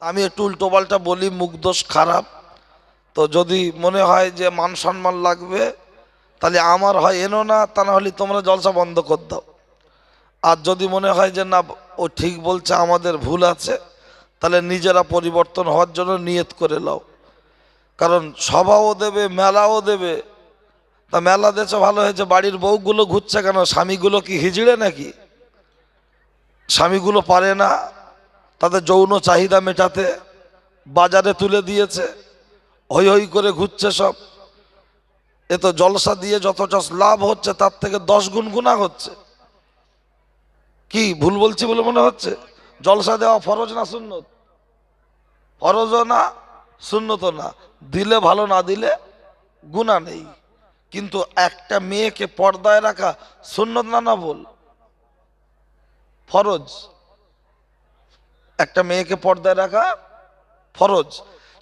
আমি একটু উল্টোপাল্টা বলি, মুখ দোষ খারাপ, তো যদি মনে হয় যে মান সম্মান লাগবে তাহলে আমার হয় এনো না, তা না হলে তোমরা জলসা বন্ধ করে দাও। আর যদি মনে হয় যে না ও ঠিক বলছে, আমাদের ভুল আছে, তাহলে নিজেরা পরিবর্তন হওয়ার জন্য নিয়ত করে নাও। কারণ সভাও দেবে, মেলাও দেবে। তা মেলা দেশে ভালো হয়েছে, বাড়ির বউগুলো ঘুরছে কেন? স্বামীগুলো কি হিজড়ে নাকি? স্বামীগুলো পারে না তাদের যৌন চাহিদা মেটাতে, বাজারে তুলে দিয়েছে, হই হই করে ঘুরছে সব। এ তো জলসা দিয়ে যতটা লাভ হচ্ছে তার থেকে 10 গুণ গুণা হচ্ছে। কি ভুল বলছি বলে মনে হচ্ছে? জলসা দেওয়া ফরজ না সুন্নত? ফরজও না, সুন্নত না। দিলে ভালো, না দিলে গুনাহ নেই। কিন্তু একটা মেয়েকে পর্দায় রাখা সুন্নত না, না বল ফরজ। একটা মেয়েকে পর্দায় রাখা ফরজ।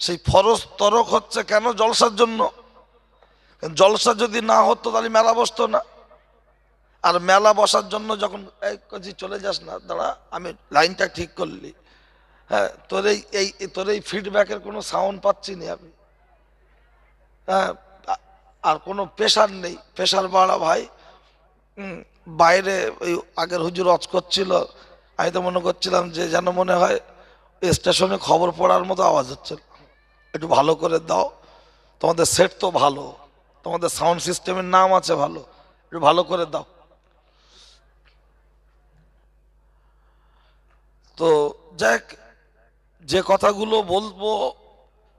সেই ফরজ তরক হচ্ছে কেন? জলসার জন্য। জলসা যদি না হতো তাহলে মেলা বসতো না। আর মেলা বসার জন্য যখন চলে যাস না, দাঁড়া আমি লাইনটা ঠিক করলি, হ্যাঁ তোর এই ফিডব্যাকের কোনো সাউন্ড পাচ্ছি না আমি। হ্যাঁ, আর কোনো প্রেশার নেই, প্রেশার বাড়া ভাই। বাইরে ওই আগের হুজুর ওয়াজ করছিল, আমি তো মনে করছিলাম যে যেন মনে হয় স্টেশনে খবর পড়ার মতো আওয়াজ হচ্ছে। একটু ভালো করে দাও, তোমাদের সেট তো ভালো, তোমাদের সাউন্ড সিস্টেমের নাম আছে ভালো, একটু ভালো করে দাও। তো যাক, যে কথাগুলো বলবো,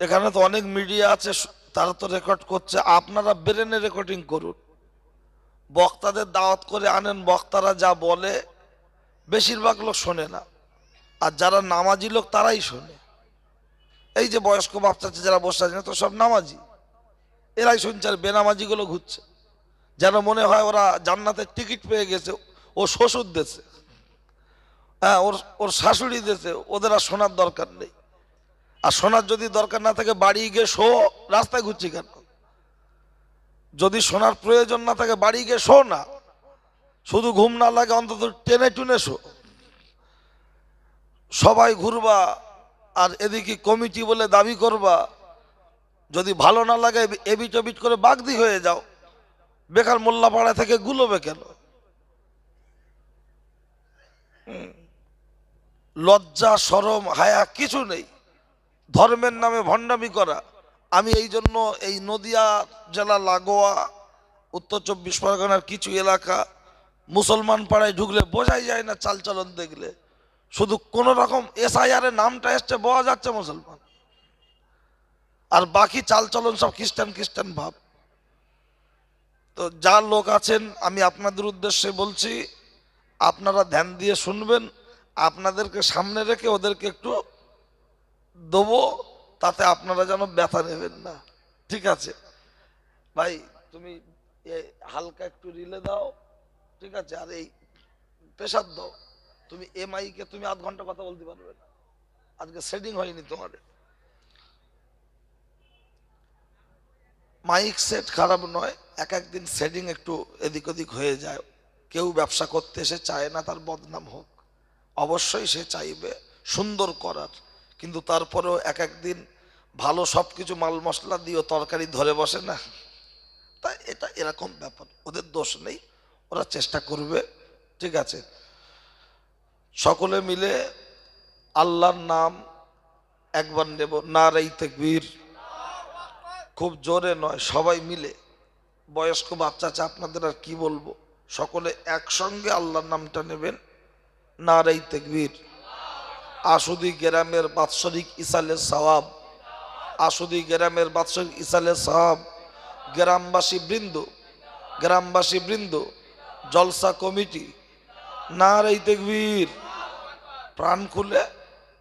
এখানে তো অনেক মিডিয়া আছে, তারা তো রেকর্ড করছে, আপনারা ব্রেনে রেকর্ডিং করুন। বক্তাদের দাওয়াত করে আনেন, বক্তারা যা বলে বেশিরভাগ লোক শোনে না, আর যারা নামাজি লোক তারাই শোনে। এই যে বয়স্ক বাচ্চা যারা বসে আছে তো সব নামাজি, এরাই শুনছে, আর বেনামাজিগুলো ঘুরছে, যেন মনে হয় ওরা জান্নাতের টিকিট পেয়ে গেছে। ও শ্বশুর দেশে, হ্যাঁ ওর ওর শাশুড়ি দেশে, ওদের আর শোনার দরকার নেই। আর শোনার যদি দরকার না থাকে বাড়ি গিয়ে শো, রাস্তায় ঘুরছি কেন? যদি শোনার প্রয়োজন না থাকে বাড়ি গিয়ে শো না, শুধু ঘুম না লাগে অন্তত টেনে টুনে শো। সবাই ঘুরবা আর এদিকে কমিটি বলে দাবি করবা, যদি ভালো না লাগে এবিট এবিট করে বাগদি হয়ে যাও, বেকার মোল্লাপাড়া থেকে গুলোবে কেন? লজ্জা শরম হায়া কিছু নেই, ধর্মের নামে ভণ্ডামি করা। আমি এই জন্য এই নদিয়া জেলা লাগোয়া উত্তর 24 পরগনার কিছু এলাকা মুসলমান পাড়ায় ঢুকলে বোঝাই যায় না চালচলন দেখলে। শুধু কোন রকম SIR এর নামটা এসছে, বোঝা যাচ্ছে মুসলমান, আর বাকি চালচলন সব খ্রিস্টান খ্রিস্টান ভাব। তো যা লোক আছেন, আমি আপনাদের উদ্দেশ্যে বলছি, আপনারা ধ্যান দিয়ে শুনবেন। আপনাদেরকে সামনে রেখে ওদেরকে একটু দেবো, তাতে আপনারা যেন ব্যথা নেবেন না, ঠিক আছে? ভাই তুমি হালকা একটু রিলে দাও, ঠিক আছে? আর এই প্রেশার দাও। তুমি MI-কে তুমি আধ ঘন্টা কথা বলতে পারবে না, আজকে সেটিং হয়নি তোমার মাইক সেট। খারাপ নয়, এক একদিন সেটিং একটু এদিক ওদিক হয়ে যায়। কেউ ব্যবসা করতে এসে চায় না তার বদনাম হোক, অবশ্যই সে চাইবে সুন্দর করার, কিন্তু তারপরেও এক একদিন ভালো সব কিছু মাল মশলা দিয়েও তরকারি ধরে বসে না। তাই এটা এরকম ব্যাপার, ওদের দোষ নেই, ওরা চেষ্টা করবে, ঠিক আছে? সকলে মিলে আল্লাহর নাম একবার নেব, নারে তাকবীর। খুব জোরে নয়, সবাই মিলে, বয়স্ক বাচ্চা আছে আপনাদের আর কি বলবো, সকলে একসঙ্গে আল্লাহর নামটা নেবেন, নারে তাকবীর। আশুদি গ্রামের বাৎসরিক ইসালের সওয়াব, আশুদি গ্রামের বাৎসরিক ইসালের সওয়াব, গ্রামবাসী বৃন্দ, জলসা কমিটি, নারে তাকবীর। প্রাণ খুলে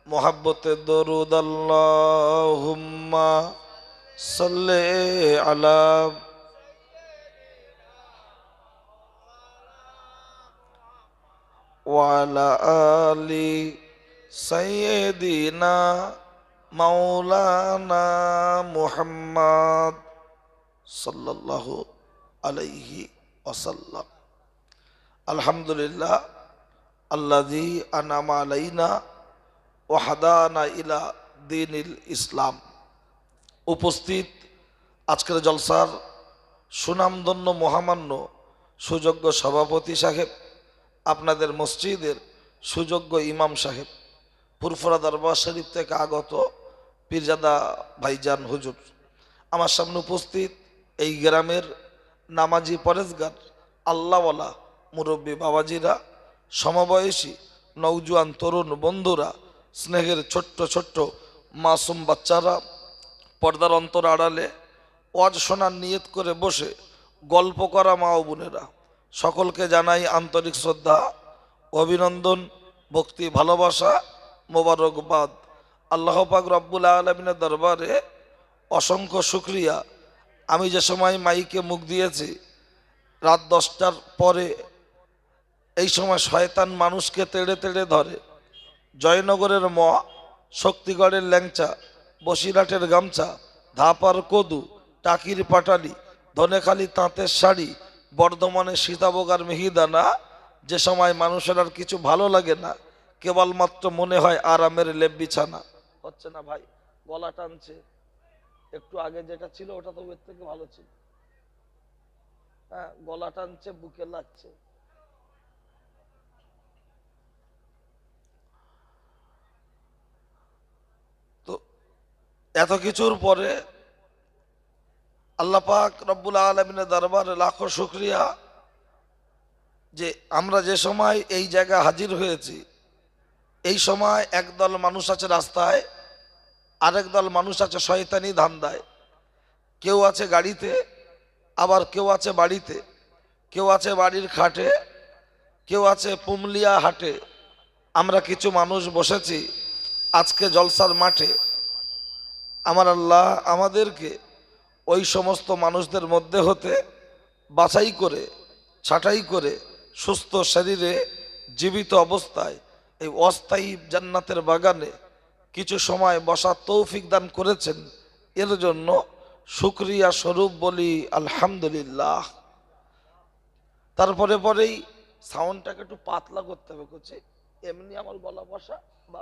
মোহাব্বতে দরুদ আল্লাহুম্মা সাল্লি আলা ওয়ালা আলি সাইয়্যিদিনা মাওলানা মুহাম্মদ সাল্লাল্লাহু আলাইহি ওয়াসাল্লাম। আলহামদুলিল্লাহ আল্লাযী আনআমা আলাইনা ওয়া হাদানা ইলা দীনিল ইসলাম। উপস্থিত আজকের জলসার সুনামধন্য মহামান্য সুযোগ্য সভাপতি সাহেব, আপনাদের মসজিদের সুযোগ্য ইমাম সাহেব, ফুরফুরা দরবার শরীফ থেকে আগত পীরজাদা ভাইজান হুজুর, আমার সামনে উপস্থিত এই গ্রামের নামাজি পরেজগার আল্লাহওয়ালা মুরব্বী বাবাজিরা, সমবয়সী নওজোয়ান তরুণ বন্ধুরা, স্নেহের ছোট্ট ছোট্ট মাসুম বাচ্চারা, পর্দার অন্তর আড়ালে ওয়াজ শোনার নিয়ত করে বসে গল্প করা মা ও বোনেরা, সকলকে জানাই আন্তরিক শ্রদ্ধা, অভিনন্দন, ভক্তি, ভালোবাসা, মোবারকবাদ। আল্লাহ পাক রব্বুল আলামিনের দরবারে অসংখ্য শুকরিয়া। আমি যে সময় মাইকে মুখ দিয়েছি রাত 10টার পরে, এই সময় শয়তান মানুষকে তেড়ে তেড়ে ধরে। জয়নগরের ম, শক্তিগড়ের ল্যাংচা, বসিরহাটের গামছা, ধাপার কদু, টাকির পাটালি, ধনেখালি তাঁতের শাড়ি, বর্ধমানের সীতাভোগার মিহিদানা, যে সময় মানুষের আর কিছু ভালো লাগে না, কেবলমাত্র মনে হয় আরামের লেপ বিছানা। হচ্ছে না ভাই, গলা টানছে, একটু আগে যেটা ছিল ওটা তো এর থেকে ভালো ছিল। হ্যাঁ, গলা টানছে, বুকে লাগছে। তো এত কিছুর পরে আল্লাহ পাক রব্বুল আলামিনের দরবারে লাখো শুকরিয়া যে আমরা যে সময় এই জায়গায় হাজির হয়েছি, এই সময় একদল মানুষ আছে রাস্তায়, আরেক দল মানুষ আছে শয়তানি ধান্দায়। কেউ আছে গাড়িতে, আবার কেউ আছে বাড়িতে, কেউ আছে বাড়ির খাটে, কেউ আছে পুমলিয়া হাটে। আমরা কিছু মানুষ বসেছি আজকে জলসার মাঠে। আমার আল্লাহ আমাদেরকে ওই সমস্ত মানুষদের মধ্যে হতে বাছাই করে, ছাঁটাই করে, সুস্থ শরীরে জীবিত অবস্থায় এই অস্থায়ী জান্নাতের বাগানে কিছু সময় বসার তৌফিক দান করেছেন। এর জন্য শুকরিয়া স্বরূপ বলি আলহামদুলিল্লাহ। তারপরে পরেই সাউন্ডটাকে একটু পাতলা করতে হবে। করছি এমনি আমার গলা বসা বা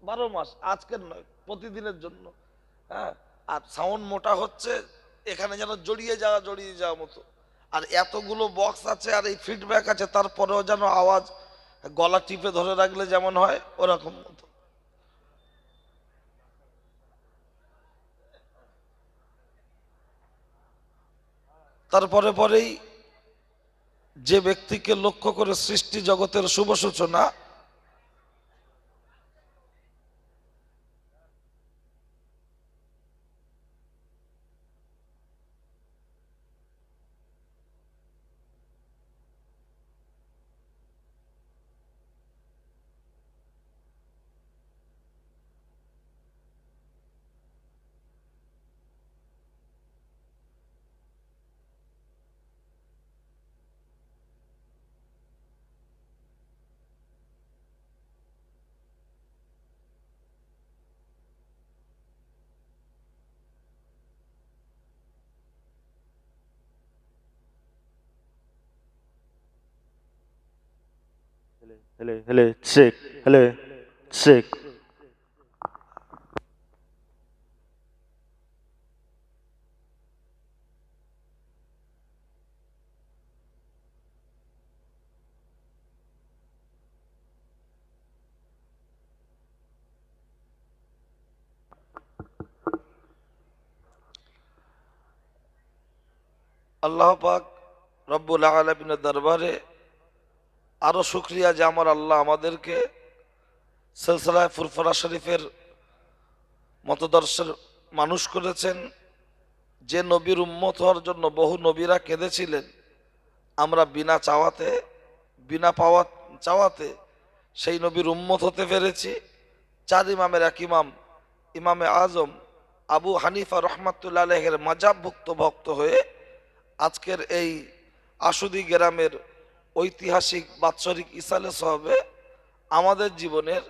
12 মাস, আজকের নয়, প্রতিদিনের জন্য। হ্যাঁ, আর সাউন্ড মোটা হচ্ছে, এখানে যেন জড়িয়ে যাওয়া মতো। আর এতগুলো বক্স আছে আর এই ফিডব্যাক আছে, তারপরেও যেন আওয়াজ গলা টিপে ধরে রাখলে যেমন হয় ওরকম মতো। তারপরে পরেই যে ব্যক্তিকে লক্ষ্য করে সৃষ্টি জগতের শুভ সূচনা, Hello, check. Hello, check. আল্লাহ পাক রব্বুল আলামিনের দরবারে আরো শুকরিয়া যে আমার আল্লাহ আমাদেরকে সিলসিলায়ে ফুরফুরা শরীফের মতদর্শের মানুষ করেছেন। যে নবীর উম্মত হওয়ার জন্য বহু নবীরা কেঁদেছিলেন, আমরা বিনা চাওয়াতে, বিনা চাওয়াতে সেই নবীর উম্মত হতে পেরেছি। 4 ইমামের এক ইমাম, ইমামে আজম আবু হানিফা রহমাতুল্লাহ আলাইহির মাযহাবভুক্ত ভক্ত হয়ে আজকের এই আশুদি গ্রামের ঐতিহাসিক বাৎসরিক ইসালে সহবে আমাদের জীবনের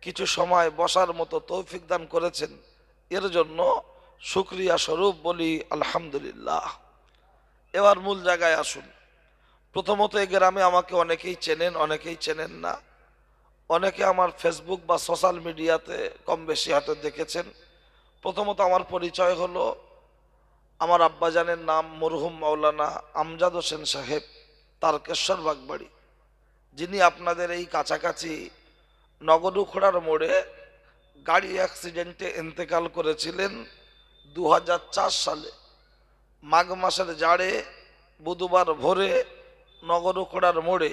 কিছু সময় বসার মতো তৌফিক দান করেছেন। এর জন্য শুকরিয়া স্বরূপ বলি আলহামদুলিল্লাহ। এবার মূল জায়গায় আসুন। প্রথমত এই গ্রামে আমাকে অনেকেই চেনেন, অনেকেই চেনেন না। অনেকে আমার ফেসবুক বা সোশ্যাল মিডিয়াতে কম বেশি হয়তো দেখেছেন। প্রথমত আমার পরিচয় হলো, আমার আব্বাজানের নাম মরহুম মাওলানা আমজাদ হোসেন সাহেব, তারকেশ্বর বাগবাড়ি, যিনি আপনাদের এই কাছাকাছি নগরুখড়ার মোড়ে গাড়ি অ্যাক্সিডেন্টে ইন্তেকাল করেছিলেন 2004 সালে মাঘ মাসের জাড়ে বুধবার ভোরে নগরুখড়ার মোড়ে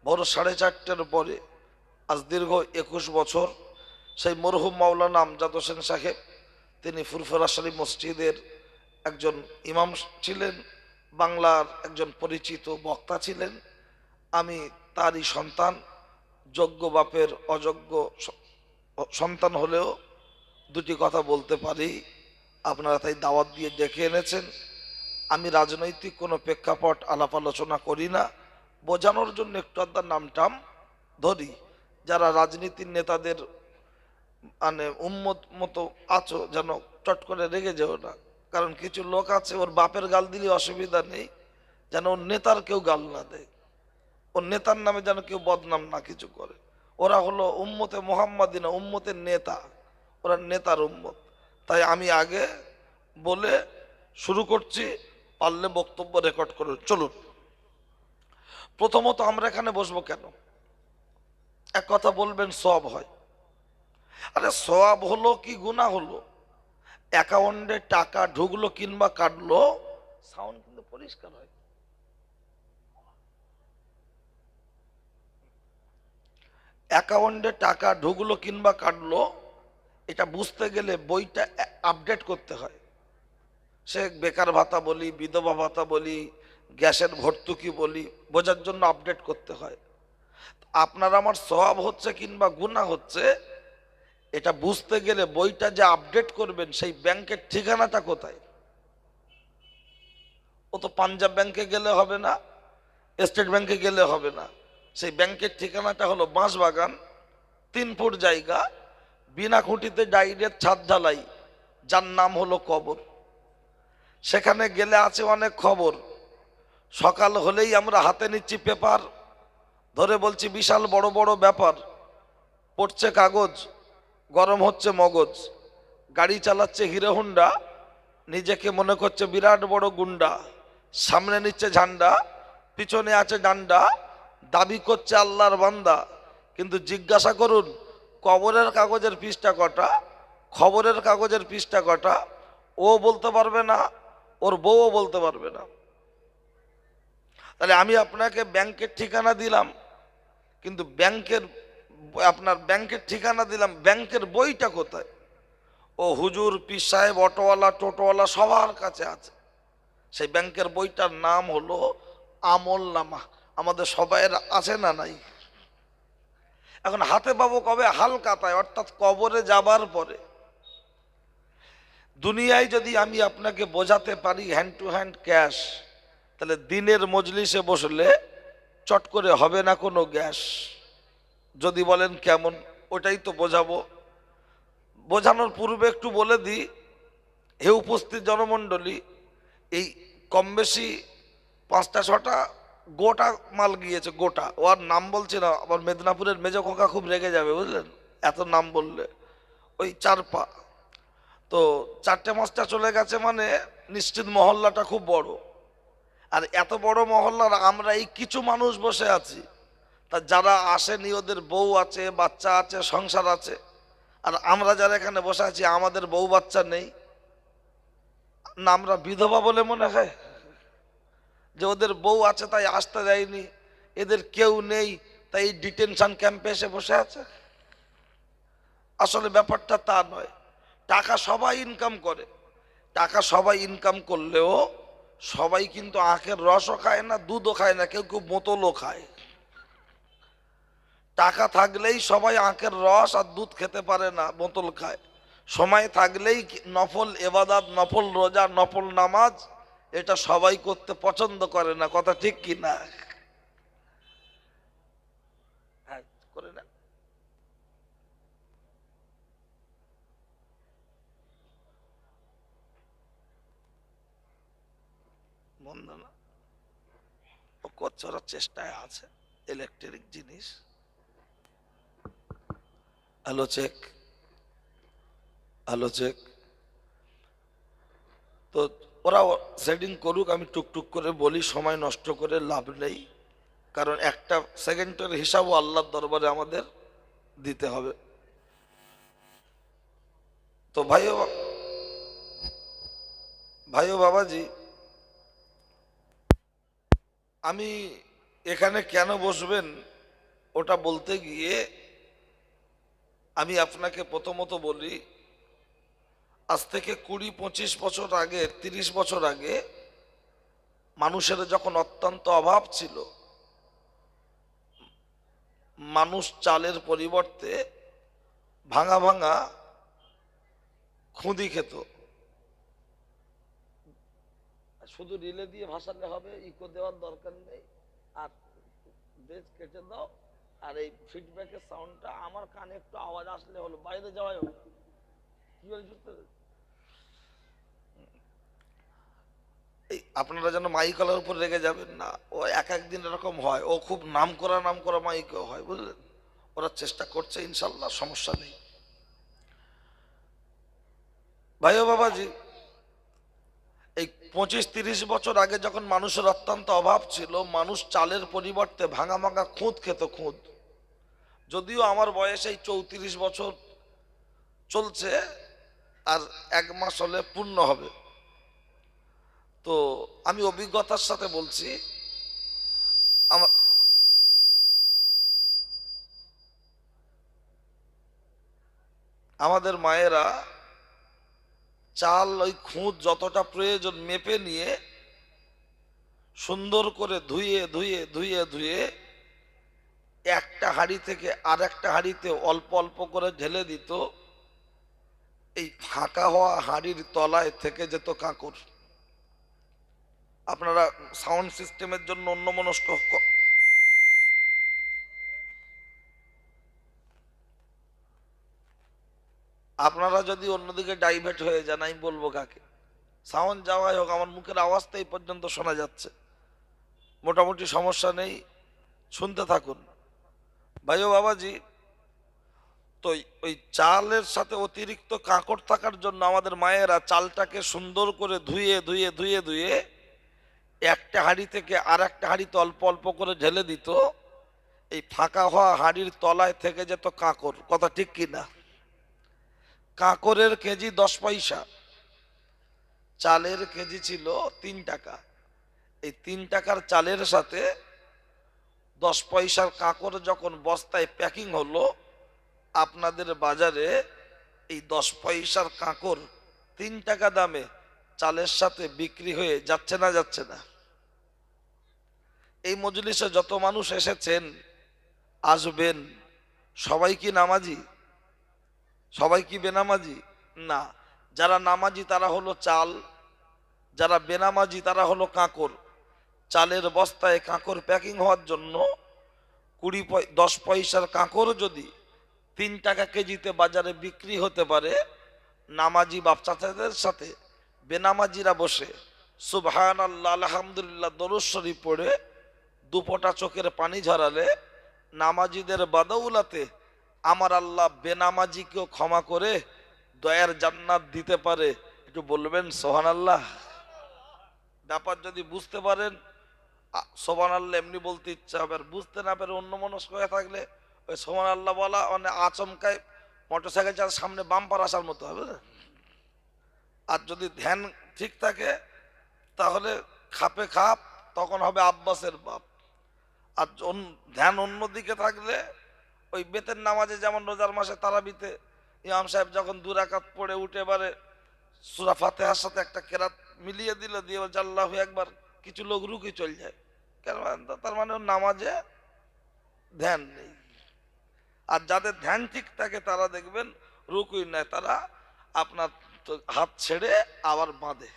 ভোর 4:30টার পরে। আজ দীর্ঘ 21 বছর সেই মরহুম মাওলানা আমজাদ হোসেন সাহেব, তিনি ফুরফুরা শরীফ মসজিদের একজন ইমাম ছিলেন, বাংলার একজন পরিচিত বক্তা ছিলেন। আমি তারই সন্তান, যোগ্য বাপের অযোগ্য সন্তান হলেও দুটি কথা বলতে পারি। আপনারা তাই দাওয়াত দিয়ে ডেকে এনেছেন। আমি রাজনৈতিক কোনো প্রেক্ষাপট আলাপ আলোচনা করি না, বোঝানোর জন্য একটু আধটার নামটাম ধরি। যারা রাজনীতির নেতাদের মানে উম্মত মতো আছো, যেন চট করে রেগে যেও না, কারণ কিছু লোক আছে ওর বাপের গাল দিলে অসুবিধা নেই, যেন ওর নেতার কেউ গাল না দেয়, ওর নেতার নামে যেন কেউ বদনাম না কিছু করে। ওরা হলো উম্মতে মোহাম্মদিনা, উম্মতের নেতা, ওরা নেতার উম্মত। তাই আমি আগে বলে শুরু করছি, পারলে বক্তব্য রেকর্ড করুন। চলুন, প্রথমত আমরা এখানে বসবো কেন? এক কথা বলবেন সওয়াব হয়। আরে সওয়াব হলো কি গুনাহ হলো? অ্যাকাউন্টে টাকা ঢুকলো কিংবা কাটলো, সাউন্ড কিন্তু পরিষ্কার হয়। অ্যাকাউন্টে টাকা ঢুকলো কিংবা কাটলো, এটা বুঝতে গেলে বইটা আপডেট করতে হয়। সে বেকার ভাতা বলি, বিধবা ভাতা বলি, গ্যাসের ভর্তুকি বলি, বোঝার জন্য আপডেট করতে হয়। আপনার আমার সওয়াব হচ্ছে কিংবা গুনাহ হচ্ছে, এটা বুঝতে গেলে বইটা যে আপডেট করবেন সেই ব্যাংকের ঠিকানাটা কোথায়। ও তো পাঞ্জাব ব্যাংকে গেলে হবে না, স্টেট ব্যাংকে গেলে হবে না। সেই ব্যাংকের ঠিকানাটা হলো বাঁশবাগান, 3 ফুট জায়গা, বিনা খুঁটিতে ডাইরেক্ট ছাদ ঢালাই, যার নাম হলো কবর। সেখানে গেলে আছে অনেক খবর। সকাল হলেই আমরা হাতে নিচ্ছি পেপার, ধরে বলছি বিশাল বড় বড় ব্যাপার, পড়ছে কাগজ, গরম হচ্ছে মগজ। গাড়ি চালাচ্ছে হিরো হুন্ডা, নিজেকে মনে করছে বিরাট বড় গুন্ডা। সামনে নিচ্ছে ঝান্ডা, পিছনে আছে ডান্ডা, দাবি করছে আল্লাহর বান্দা। কিন্তু জিজ্ঞাসা করুন, কবরের কাগজের পৃষ্ঠা কটা, খবরের কাগজের পৃষ্ঠা কটা? ও বলতে পারবে না, ওর বউও বলতে পারবে না। তাহলে আমি আপনাকে ব্যাংকের ঠিকানা দিলাম, কিন্তু আপনার ব্যাংকের ঠিকানা দিলাম, ব্যাংকের বইটা কোথায়? ও হুজুর, পীর সাহেব, অটোওয়ালা, টোটোওয়ালা সবার কাছে আছে। সেই ব্যাংকের বইটার নাম হলো আমল নামা। আমাদের সবাইয়ের আছে না নাই? এখন হাতে পাবো কবে? হালকাতায়, অর্থাৎ কবরে যাবার পরে। দুনিয়ায় যদি আমি আপনাকে বোঝাতে পারি হ্যান্ড টু হ্যান্ড ক্যাশ, তাহলে দিনের মজলিসে বসলে চট করে হবে না কোনো গ্যাস। যদি বলেন কেমন, ওটাই তো বোঝাবো। বোঝানোর পূর্বে একটু বলে দিই, হে উপস্থিত জনমণ্ডলী, এই কম বেশি 5টা 6টা গোটা মাল গিয়েছে, গোটা। ও আর নাম বলছে না, আবার মেদিনীপুরের মেজো খোকা খুব রেগে যাবে, বুঝলেন, এত নাম বললে। ওই 4 পা তো 4টে 5টা চলে গেছে, মানে নিশ্চিত মহল্লাটা খুব বড়। আর এত বড় মহল্লার আমরা এই কিছু মানুষ বসে আছি, তা যারা আসেনি ওদের বউ আছে, বাচ্চা আছে, সংসার আছে। আর আমরা যারা এখানে বসে আছি আমাদের বউ বাচ্চা নেই না, আমরা বিধবা বলে মনে হয় যে ওদের বউ আছে তাই আসতে দেয়নি, এদের কেউ নেই তাই ডিটেনশন ক্যাম্পে এসে বসে আছে। আসলে ব্যাপারটা তা নয়। টাকা সবাই ইনকাম করে, টাকা সবাই ইনকাম করলেও সবাই কিন্তু আখের রসও খায় না, দুধও খায় না, কেউ কেউ বোতলও খায়। টাকা থাকলেই সবাই আখের রস আর দুধ খেতে পারে না, বোতল খায়। সময় থাকলেই নফল এবাদাত, নফল রোজা, নফল নামাজ, এটা সবাই করতে পছন্দ করে না। কথা ঠিক কি না? হ্যাঁ, করে না। মন্দ না, ও করছে, ওরা চেষ্টায় আছে। ইলেকট্রিক জিনিস হ্যালো চেক, হ্যালো চেক। তো ওরা সেটিং করুক, আমি টুকটুক করে বলি, সময় নষ্ট করে লাভ নেই, কারণ একটা সেকেন্ডের হিসাবও আল্লাহর দরবারে আমাদের দিতে হবে। তো ভাইও ভাইও বাবাজি, আমি এখানে কেন বসবেন ওটা বলতে গিয়ে আমি আপনাকে প্রথমত বলি, আজ থেকে 20-25 বছর আগে, 30 বছর আগে মানুষের যখন অত্যন্ত অভাব ছিল, মানুষ চালের পরিবর্তে ভাঙা ভাঙা খুঁদি খেত। শুধু রিলে দিয়ে ভাসালে হবে, ইকো দেওয়ার দরকার নেই, আর বেজ কেটে দাও, আর এই ফিডব্যাকের সাউন্ডটা আমার কানে একটু আওয়াজ আসলে হলো, বাইরে যাওয়াই হলো। কি বলছো? এই আপনারা যেন মাইকলার উপর রেগে যাবেন না, ও এক একদিন এরকম হয়, ও খুব নাম করা মাইকও হয়, বুঝলেন? ওরা চেষ্টা করছে, ইনশাল্লাহ সমস্যা নেই। ভাই ও বাবাজি, এই 25-30 বছর আগে যখন মানুষের অত্যন্ত অভাব ছিল, মানুষ চালের পরিবর্তে ভাঙা ভাঙা খুঁত খেত, খুঁত। যদিও আমার বয়স এই 34 বছর চলছে, আর 1 মাস হলে পূর্ণ হবে। তো আমি অভিজ্ঞতার সাথে বলছি, আমার আমাদের মায়েরা চাল ওই খুঁত যতটা প্রয়োজন মেপে নিয়ে সুন্দর করে ধুয়ে ধুয়ে ধুয়ে ধুয়ে একটা হাঁড়ি থেকে আর একটা হাঁড়িতে অল্প অল্প করে ঢেলে দিত। এই ফাঁকা হওয়া হাঁড়ির তলায় থেকে যেত কাঁকর। আপনারা সাউন্ড সিস্টেমের জন্য অন্যমনস্ক আপনারা যদি অন্যদিকে ডাইভার্ট হয়ে যান, আমি বলবো কাকে? সাউন্ড যাওয়াই হোক, আমার মুখের আওয়াজটা এই পর্যন্ত শোনা যাচ্ছে, মোটামুটি সমস্যা নেই, শুনতে থাকুন। ভাই ও বাবাজি, তো ওই চালের সাথে অতিরিক্ত কাঁকড় থাকার জন্য আমাদের মায়েরা চালটাকে সুন্দর করে ধুয়ে ধুয়ে ধুয়ে ধুয়ে একটা হাঁড়ি থেকে আর একটা হাঁড়িতে অল্প অল্প করে ঢেলে দিত। এই ফাঁকা হওয়া হাঁড়ির তলায় থেকে যেত কাঁকড়। কথা ঠিক কিনা? কাঁকড়ের কেজি 10 পয়সা, চালের কেজি ছিল 3 টাকা। এই 3 টাকার চালের সাথে 10 পয়সার কাঁকড় যখন বস্তায় প্যাকিং হলো, আপনাদের বাজারে এই 10 পয়সার কাঁকড় 3 টাকা দামে চালের সাথে বিক্রি হয়ে যাচ্ছে না যাচ্ছে না? এই মজলিসে যত মানুষ এসেছেন, আসবেন, সবাই কি নামাজি? সবাই কি বেনামাজি? না। যারা নামাজি তারা হলো চাল, যারা বেনামাজি তারা হলো কাঁকড়। চালের বস্তায় কাঁকড় প্যাকিং হওয়ার জন্য 10 পয়সার কাঁকড় যদি 3 টাকা কেজিতে বাজারে বিক্রি হতে পারে, নামাজি বাপচাচাদের সাথে বেনামাজিরা বসে সুবহানাল্লাহ আলহামদুলিল্লাহ দরুদ শরীফ পড়ে দুপোটা চোখের পানি ঝরালে, নামাজিদের বাদৌলাতে আমার আল্লাহ বেনামাজিকেও ক্ষমা করে দয়ার জান্নাত দিতে পারে। একটু বলবেন সুবহানাল্লাহ। ব্যাপার যদি বুঝতে পারেন, সুবহানাল্লাহ এমনি বলতে ইচ্ছা হবে, আর বুঝতে না পারে অন্যমনস্ক হয়ে থাকলে ওই সুবহানাল্লাহ বলা মানে আচমকায় মোটরসাইকেল চালার সামনে বাম্পার আসার মতো হবে। আর যদি ধ্যান ঠিক থাকে তাহলে খাপে খাপ, তখন হবে আব্বাসের বাপ। আর ধ্যান অন্যদিকে থাকলে ওই বেতের নামাজে, যেমন রোজার মাসে তারাবিতে ইমাম সাহেব যখন 2 রাকাত পড়ে উঠে এবারে সূরা ফাতিহার সাথে একটা কেরাত মিলিয়ে দিল, দিয়ে বলছে আল্লাহু আকবার, কিছু লোক রুকি চলে যায়। কেন? তার মানে ওর নামাজে ধ্যান নেই। আর যাদের ধ্যান ঠিক থাকে তারা দেখবেন রুকুই নেয়, তারা আপনার হাত ছেড়ে আবার বাঁধে।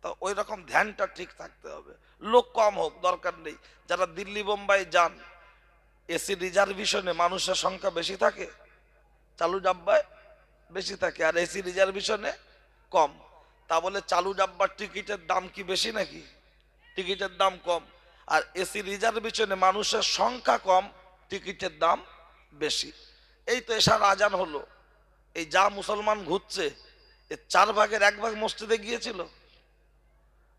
তো ওই রকম ধ্যানটা ঠিক থাকতে হবে। লোক কম হোক, দরকার নেই। যারা দিল্লি বোম্বাই যান, এসি রিজার্ভেশনে মানুষের সংখ্যা বেশি থাকে, চালু ডাব্বায় বেশি থাকে, আর এসি রিজার্ভেশনে কম। তা বলে চালু ডাব্বার টিকিটের দাম কি বেশি নাকি? টিকিটের দাম কম। আর এসি রিজার্ভেশনে মানুষের সংখ্যা কম, টিকিটের দাম বেশি। এই তো এশার আজান হলো, এই যা মুসলমান ঘুরছে এর 1/4 ভাগ মসজিদে গিয়েছিল।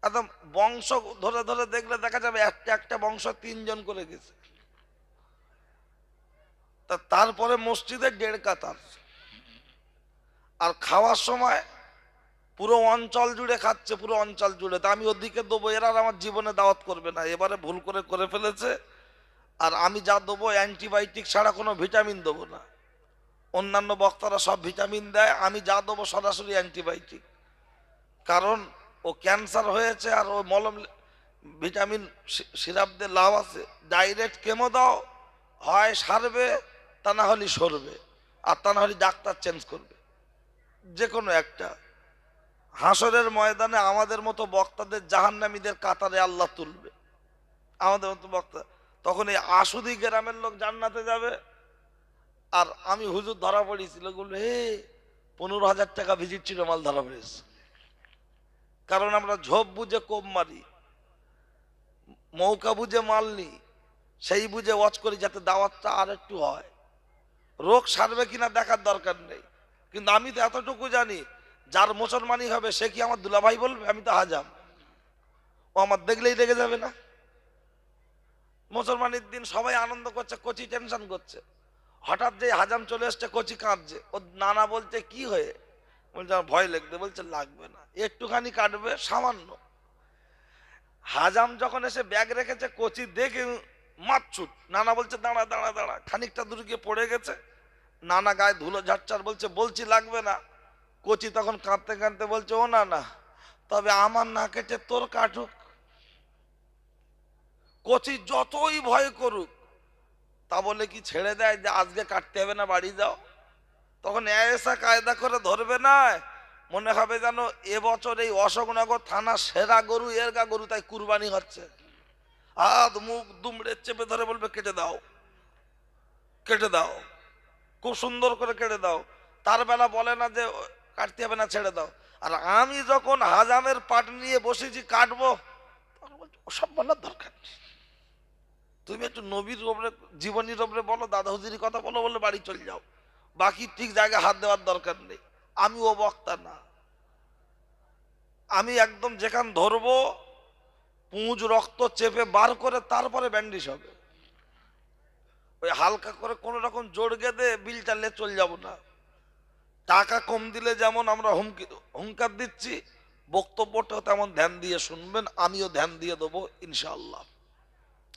একদম বংশ ধরে ধরে দেখলে দেখা যাবে একটা একটা বংশ 3 জন করে গেছে। তারপরে মসজিদে 1.5 কাতার, আর খাওয়ার সময় পুরো অঞ্চল জুড়ে খাচ্ছে, পুরো অঞ্চল জুড়ে। তা আমি ওদিকে দেবো, এরা আর আমার জীবনে দাওয়াত করবে না, এবারে ভুল করে ফেলেছে। আর আমি যা দেবো অ্যান্টিবায়োটিক ছাড়া কোনো ভিটামিন দেবো না। অন্যান্য বক্তারা সব ভিটামিন দেয়, আমি যা দেবো সরাসরি অ্যান্টিবায়োটিক। কারণ ও ক্যান্সার হয়েছে, আর ও মলম ভিটামিন সিরাপ দিয়ে লাভ আছে। ডাইরেক্ট কেমো দাও, হয় সারবে, তা না হলে সরবে, আর তা না হলে ডাক্তার চেঞ্জ করবে, যে কোনো একটা। হাসরের ময়দানে আমাদের মতো বক্তাদের জাহান্নামীদের কাতারে আল্লাহ তুলবে, আমাদের মতো বক্তা। তখন এই আশুদি গ্রামের লোক জান্নাতে যাবে, আর আমি হুজুর ধরা পড়েছিল, বললো হে 15,000 টাকা ভিজিট ছিল, মাল ধরা পড়েছে। কারণ আমরা ঝোপ বুঝে কোপ মারি, মৌকা বুঝে মাল নি, সেই বুঝে ওয়াচ করি যাতে দাওয়াতটা আর একটু হয়। রোগ সারবে কিনা দেখার দরকার নেই, কিন্তু আমি তো এতটুকু জানি, যার মুসলমানই হবে সে কি আমার দুলাভাই বলবে? আমি তো হাজাম, ও আমার দেখলেই রেগে যাবে না? মুসলমানের দিন সবাই আনন্দ করছে, কচি টেনশন করছে। হঠাৎ যে হাজাম চলে এসছে, কচি কাঁদছে। ও নানা বলছে কি হয়ে? বলছে আমার ভয় লাগবে। বলছে লাগবে না, একটুখানি কাটবে, সামান্য। হাজাম যখন এসে ব্যাগ রেখেছে, কচি দেখে মারছুট। নানা বলছে দাঁড়া দাঁড়া দাঁড়া। খানিকটা দূর গিয়ে পড়ে গেছে, নানা গায়ে ধুলো ঝাড়চার, বলছি লাগবে না। কচি তখন কাঁদতে কাঁদতে বলছে ও না না, তবে আমার না কেটে তোর কাটুক। কচি যতই ভয় করুক, তা বলে কি ছেড়ে দেয় যে আজকে কাটতে হবে না, বাড়ি যাও? তখন এসা কায়দা করে ধরবে না, মনে হবে যেন এবছর এই অশোকনগর থানা সেরা গরু এরগা গরু, তাই কুরবানি হচ্ছে। হাত মুখ দুমড়ে চেপে ধরে বলবে কেটে দাও, কেটে দাও, খুব সুন্দর করে কেটে দাও। তার বেলা বলে না যে কাটতে হবে না, ছেড়ে দাও। আর আমি যখন হাজামের পাট নিয়ে বসেছি কাটবো, তখন বলছি ওসব বলার দরকার নেই, তুমি একটু নবীর ওপরে, জীবনীর ওপরে বলো, দাদা হুজুরি কথা বলো, বলে বাড়ি চলে যাও। বাকি ঠিক জায়গায় হাত দেওয়ার দরকার নেই। আমি ও বক্তা না, আমি একদম যেখান ধরবো পুঁজ রক্ত চেপে বার করে তারপরে ব্যান্ডিজ হবে। ওই হালকা করে কোন রকম জোর গেঁদে বিল চালিয়ে চলে যাব না। টাকা কম দিলে যেমন আমরা হুঙ্কার দিচ্ছি, বক্তব্যটাও তেমন ধ্যান দিয়ে শুনবেন, আমিও ধ্যান দিয়ে দেবো ইনশাআল্লাহ।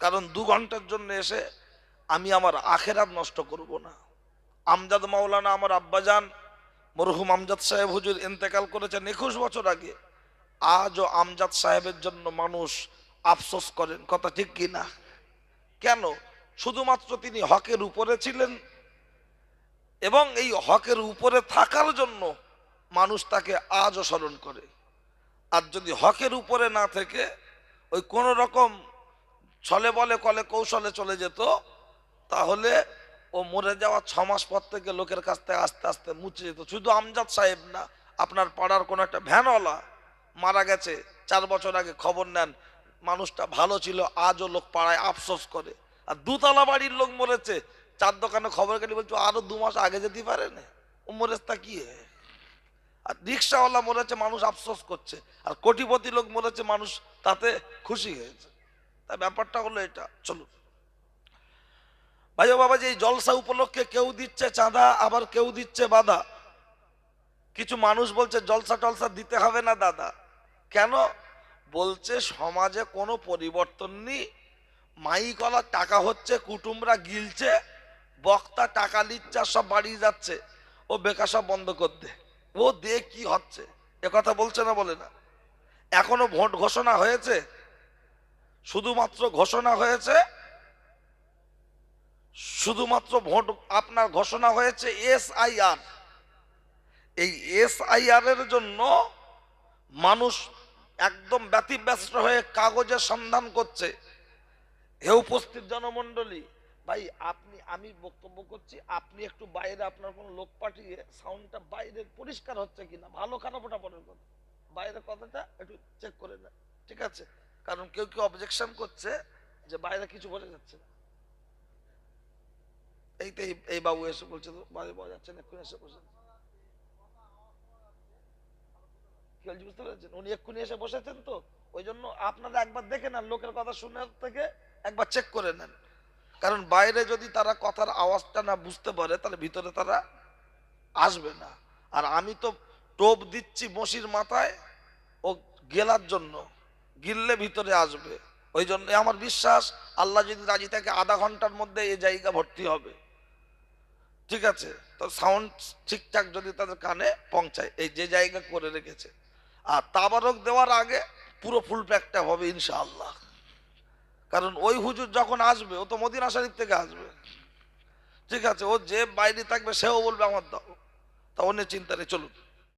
কারণ 2 ঘন্টার জন্য এসে আমি আমার আখেরাত নষ্ট করব না। আমজাদ মাওলানা আমার আব্বাজান মরহুম আমজাদ সাহেব হুজুর ইন্তেকাল করেছেন 21 বছর আগে। আজও আমজাদ সাহেবের জন্য মানুষ আফসোস করেন, কথা ঠিক কি না? কেন? শুধুমাত্র তিনি হকের উপরে ছিলেন, এবং এই হকের উপরে থাকার জন্য মানুষ তাকে আজও স্মরণ করে। আর যদি হকের উপরে না থেকে ওই কোন রকম ছলে বলে কলে কৌশলে চলে যেত, তাহলে ও মরে যাওয়া 6 মাস পর থেকে লোকের কাছ থেকে আস্তে আস্তে মুছে যেত। শুধু আমজাদ সাহেব না, আপনার পাড়ার কোন একটা ভ্যানওয়ালা মারা গেছে 4 বছর আগে, খবর নেন, মানুষটা ভালো ছিল, আজও লোক পাড়ায় আফসোস করে। আর 2 তলা বাড়ির লোক মরেছে, 4 দোকানে খবর কাটি বলছো আরো 2 মাস আগে যেতে পারে না, ও মরেছে তা কি? আর রিক্সাওয়ালা মরেছে, মানুষ আফসোস করছে। আর কোটিপতি লোক মরেছে, মানুষ তাতে খুশি হয়েছে। তা ব্যাপারটা হলো এটা। চলো ভাই ও বাবা, যে এই জলসা উপলক্ষে কেউ দিচ্ছে চাঁদা, আবার কেউ দিচ্ছে বাধা। কিছু মানুষ বলছে জলসা টলসা দিতে হবে না দাদা। কেন? বলছে সমাজে কোনো পরিবর্তন নেই, মাইকলা টাকা হচ্ছে, কুটুমরা গিলছে, বক্তা টাকা নিচ্ছে, সব বাড়ি যাচ্ছে, ও বেকার সব বন্ধ কর দে, ও দে কি হচ্ছে, এ কথা বলছে না? বলে না? এখনো ভোট ঘোষণা হয়েছে? শুধুমাত্র ঘোষণা হয়েছে, শুধুমাত্র ভোট আপনার ঘোষণা হয়েছে SIR। এই SIR এর জন্য মানুষ একদম ব্যতিব্যস্ত হয়ে কাগজের সন্ধান করছে। হে উপস্থিত জনমন্ডলী, ভাই আমি বক্তব্য করছি, আপনি একটু বাইরে আপনার কোনো লোক পাঠিয়ে সাউন্ডটা বাইরে পরিষ্কার হচ্ছে কিনা, ভালো খারাপ ওটা পরের কথা, বাইরে কথাটা একটু চেক করে নেন, ঠিক আছে? কারণ কেউ কেউ অবজেকশন করছে যে বাইরে কিছু বোঝা যাচ্ছে না। এই বাবু এসে বলছে, তো বাড়ি পাওয়া যাচ্ছে না, এক্ষুনি এসে বসেন। কি বলছি বুঝতে পেরেছেন? উনি এক্ষুনি এসে বসেছেন, তো ওই জন্য আপনারা একবার দেখে নেন, লোকের কথা শুনে থেকে একবার চেক করে নেন। কারণ বাইরে যদি তারা কথার আওয়াজটা না বুঝতে পারে, তাহলে ভিতরে তারা আসবে না। আর আমি তো টোপ দিচ্ছি মসির মাথায় ও গেলার জন্য, গিললে ভিতরে আসবে। ওই জন্য আমার বিশ্বাস, আল্লাহ যদি রাজি থাকে আধা ঘন্টার মধ্যে এই জায়গা ভর্তি হবে। ঠিক আছে, তো সাউন্ড ঠিকঠাক যদি তাদের কানে পৌঁছায়, এই যে জায়গা করে রেখেছে। আর তাবারক দেওয়ার আগে পুরো ফুল প্যাকটা হবে ইনশাআল্লাহ। কারণ ওই হুজুর যখন আসবে, ও তো মদিনা শরীফ থেকে আসবে। ঠিক আছে, ও যে বাইরে থাকবে সেও বলবে আমার দাও, তা অন্য চিন্তা নেই, চলুন।